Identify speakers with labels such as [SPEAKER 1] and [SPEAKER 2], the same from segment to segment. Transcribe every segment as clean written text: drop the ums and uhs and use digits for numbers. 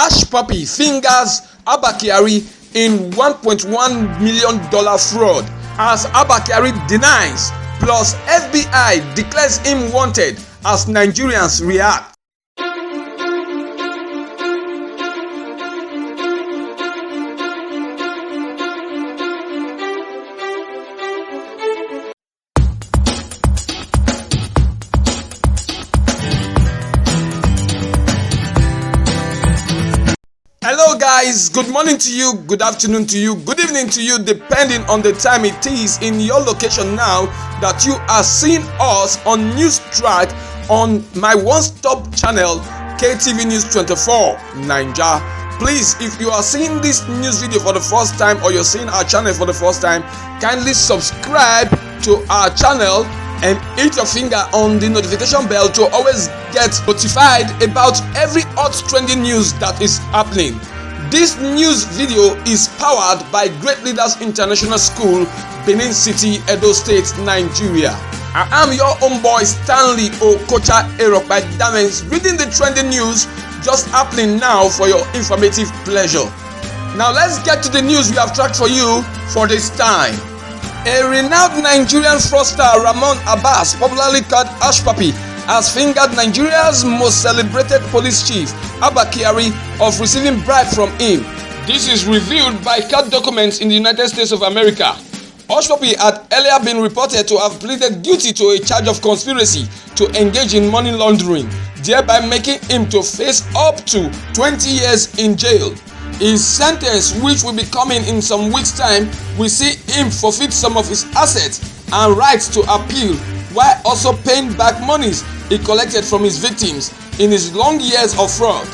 [SPEAKER 1] Hush Puppy fingers Abba Kyari in $1.1 million fraud as Abba Kyari denies, plus FBI declares him wanted as Nigerians react. Hello guys, good morning to you, good afternoon to you, good evening to you, depending on the time it is in your location now that you are seeing us on News Track on my one-stop channel KTV News 24 Naija. Please, if you are seeing this news video for the first time or you're seeing our channel for the first time, kindly subscribe to our channel and hit your finger on the notification bell to always get notified about every hot trending news that is happening. This news video is powered by Great Leaders International School, Benin City, Edo State, Nigeria. I am your own boy Stanley Okocha Erokpai Damens, reading the trending news just happening now for your informative pleasure. Now let's get to the news we have tracked for you for this time. A renowned Nigerian fraudster Ramon Abbas, popularly called Hush Puppy, has fingered Nigeria's most celebrated police chief, Abba Kyari, of receiving bribe from him. This is revealed by court documents in the United States of America. Hush Puppy had earlier been reported to have pleaded guilty to a charge of conspiracy to engage in money laundering, thereby making him to face up to 20 years in jail. His sentence, which will be coming in some weeks' time, will see him forfeit some of his assets and rights to appeal, while also paying back monies he collected from his victims in his long years of fraud.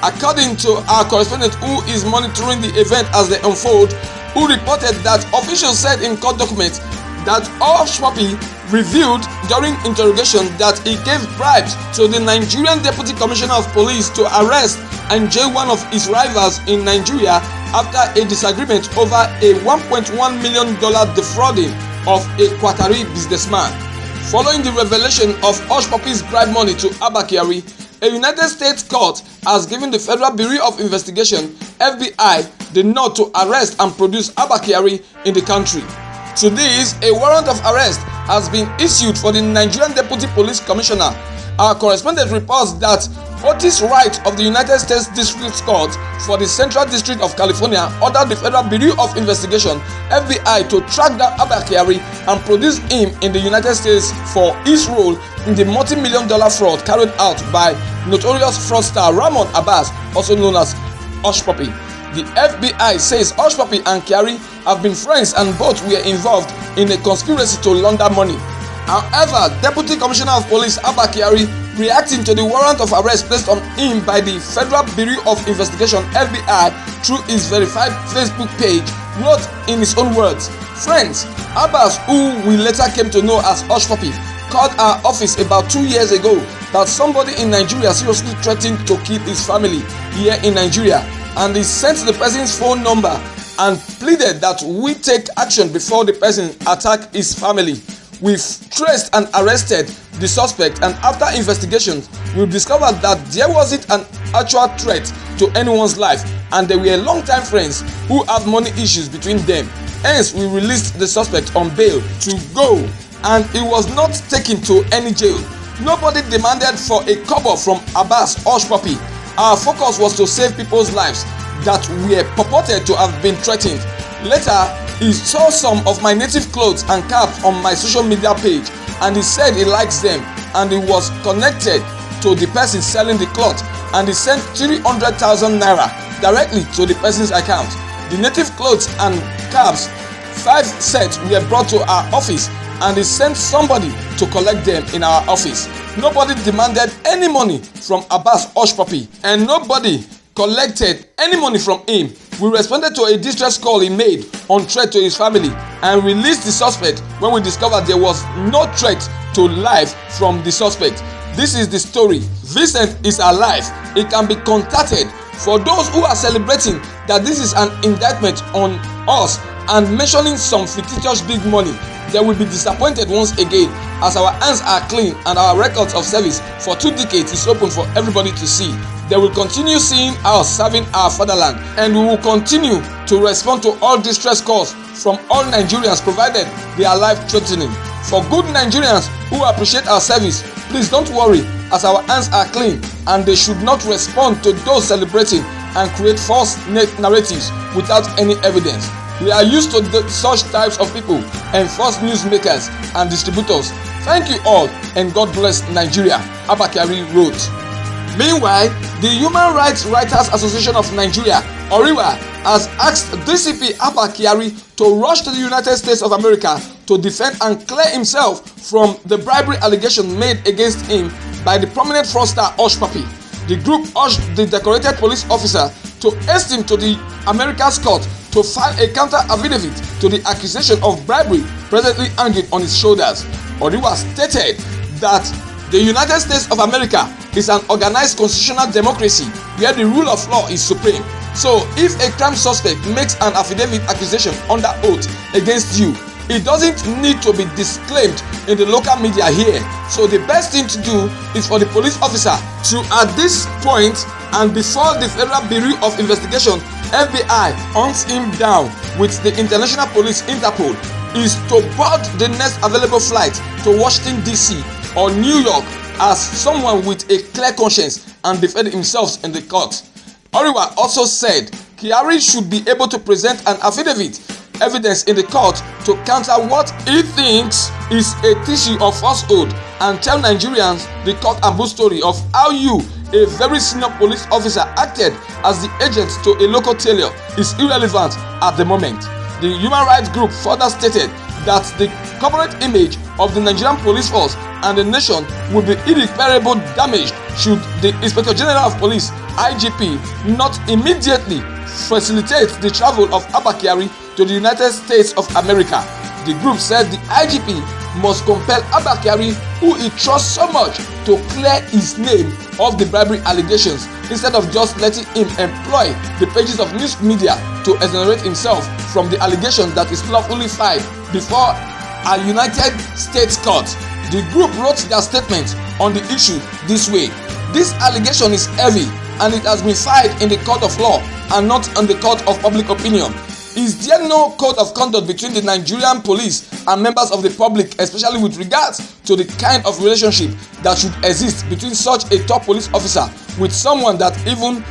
[SPEAKER 1] According to our correspondent who is monitoring the event as they unfold, who reported that officials said in court documents that Hush Puppy revealed during interrogation that he gave bribes to the Nigerian Deputy Commissioner of Police to arrest and jail one of his rivals in Nigeria after a disagreement over a $1.1 million defrauding of a Qatari businessman. Following the revelation of Hush Puppy's bribe money to Abba Kyari, a United States court has given the Federal Bureau of Investigation (FBI) the nod to arrest and produce Abba Kyari in the country. To this, a warrant of arrest has been issued for the Nigerian Deputy Police Commissioner. Our correspondent reports that Otis Wright of the United States District Court for the Central District of California ordered the Federal Bureau of Investigation (FBI) to track down Abba Kyari and produce him in the United States for his role in the multi-million-dollar fraud carried out by notorious fraudster Ramon Abbas, also known as Hush Puppy. The FBI says Hush Puppy and Kyari have been friends and both were involved in a conspiracy to launder money. However, Deputy Commissioner of Police Abba Kyari, reacting to the warrant of arrest placed on him by the Federal Bureau of Investigation (FBI) through his verified Facebook page, wrote in his own words, "Friends, Abbas, who we later came to know as Hush Puppy, called our office about 2 years ago that somebody in Nigeria seriously threatened to kill his family here in Nigeria, and he sent the person's phone number and pleaded that we take action before the person attack his family. We've traced and arrested the suspect, and after investigations, we've discovered that there wasn't an actual threat to anyone's life, and they were long-time friends who have money issues between them. Hence, we released the suspect on bail to go, and he was not taken to any jail. Nobody demanded for a kobo from Abbas Hush Puppy. Our focus was to save people's lives that were purported to have been threatened. Later, he saw some of my native clothes and caps on my social media page, and he said he likes them, and he was connected to the person selling the cloth, and he sent 300,000 naira directly to the person's account. The native clothes and caps, 5 sets, were brought to our office, and he sent somebody to collect them in our office. Nobody demanded any money from Abbas Hush Puppy, and nobody collected any money from him. We responded to a distress call he made on threat to his family and released the suspect when we discovered there was no threat to life from the suspect. This is the story. Vincent is alive. He can be contacted. For those who are celebrating that this is an indictment on us and mentioning some fictitious big money, they will be disappointed once again, as our hands are clean and our records of service for 2 decades is open for everybody to see. They will continue seeing us serving our fatherland, and we will continue to respond to all distress calls from all Nigerians provided they are life-threatening. For good Nigerians who appreciate our service, please don't worry, as our hands are clean and they should not respond to those celebrating and create false narratives without any evidence. We are used to such types of people and false newsmakers and distributors. Thank you all, and God bless Nigeria, Abba Kyari wrote. Meanwhile, the Human Rights Writers Association of Nigeria, ORIWA, has asked DCP Abba Kyari to rush to the United States of America to defend and clear himself from the bribery allegation made against him by the prominent fraudster Hush Puppy. The group urged the decorated police officer to hasten to the America's court to file a counter affidavit to the accusation of bribery presently hanging on his shoulders. ORIWA stated that the United States of America is an organized constitutional democracy where the rule of law is supreme. So, if a crime suspect makes an affidavit accusation under oath against you, it doesn't need to be disclaimed in the local media here. So the best thing to do is for the police officer to, at this point and before the Federal Bureau of Investigation (FBI) hunts him down with the International Police Interpol, is to board the next available flight to Washington DC or New York as someone with a clear conscience and defend himself in the court. ORIWA also said Kyari should be able to present an affidavit evidence in the court to counter what he thinks is a tissue of falsehood and tell Nigerians the cock and bull story of how you, a very senior police officer, acted as the agent to a local tailor is irrelevant at the moment. The human rights group further stated that the corporate image of the Nigerian police force and the nation would be irreparably damaged should the Inspector General of Police (IGP) not immediately facilitate the travel of Abba Kyari to the United States of America. The group said the IGP must compel Abba Kyari, who he trusts so much, to clear his name of the bribery allegations instead of just letting him employ the pages of news media to exonerate himself from the allegation that is lawfully filed before a United States court. The group wrote their statement on the issue this way: "This allegation is heavy and it has been filed in the court of law and not on the court of public opinion. Is there no code of conduct between the Nigerian police and members of the public, especially with regards to the kind of relationship that should exist between such a top police officer with someone that even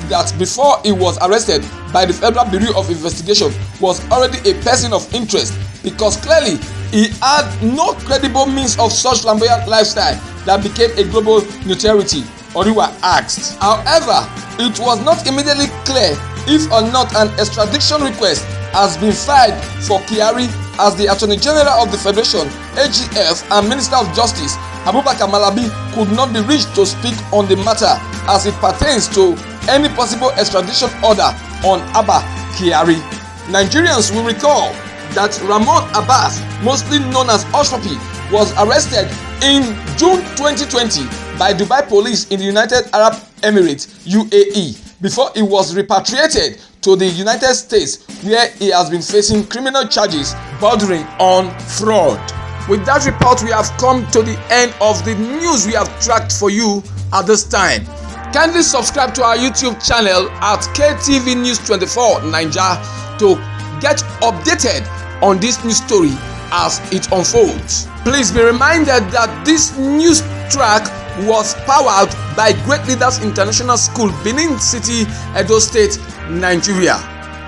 [SPEAKER 1] that before he was arrested by the Federal Bureau of Investigation was already a person of interest, because clearly he had no credible means of such flamboyant lifestyle that became a global notoriety?" ORIWA asked. However, it was not immediately clear if or not an extradition request has been filed for Kyari, as the Attorney General of the Federation (AGF) and Minister of Justice Abubakar Malami could not be reached to speak on the matter as it pertains to any possible extradition order on Abba Kyari. Nigerians will recall that Ramon Abbas, mostly known as Hush Puppy, was arrested in June 2020 by Dubai police in the United Arab Emirates (UAE) before he was repatriated to the United States, where he has been facing criminal charges bordering on fraud. With that report, we have come to the end of the news we have tracked for you at this time. Kindly subscribe to our YouTube channel at KTV News 24 Naija to get updated on this news story as it unfolds. Please be reminded that this news track was powered by Great Leaders International School, Benin City, Edo State, Nigeria.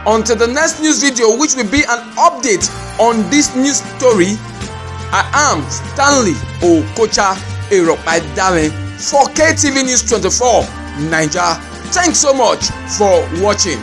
[SPEAKER 1] Until the next news video, which will be an update on this news story, I am Stanley Okocha Eropaidame for KTV News 24 Naija. Thanks so much for watching.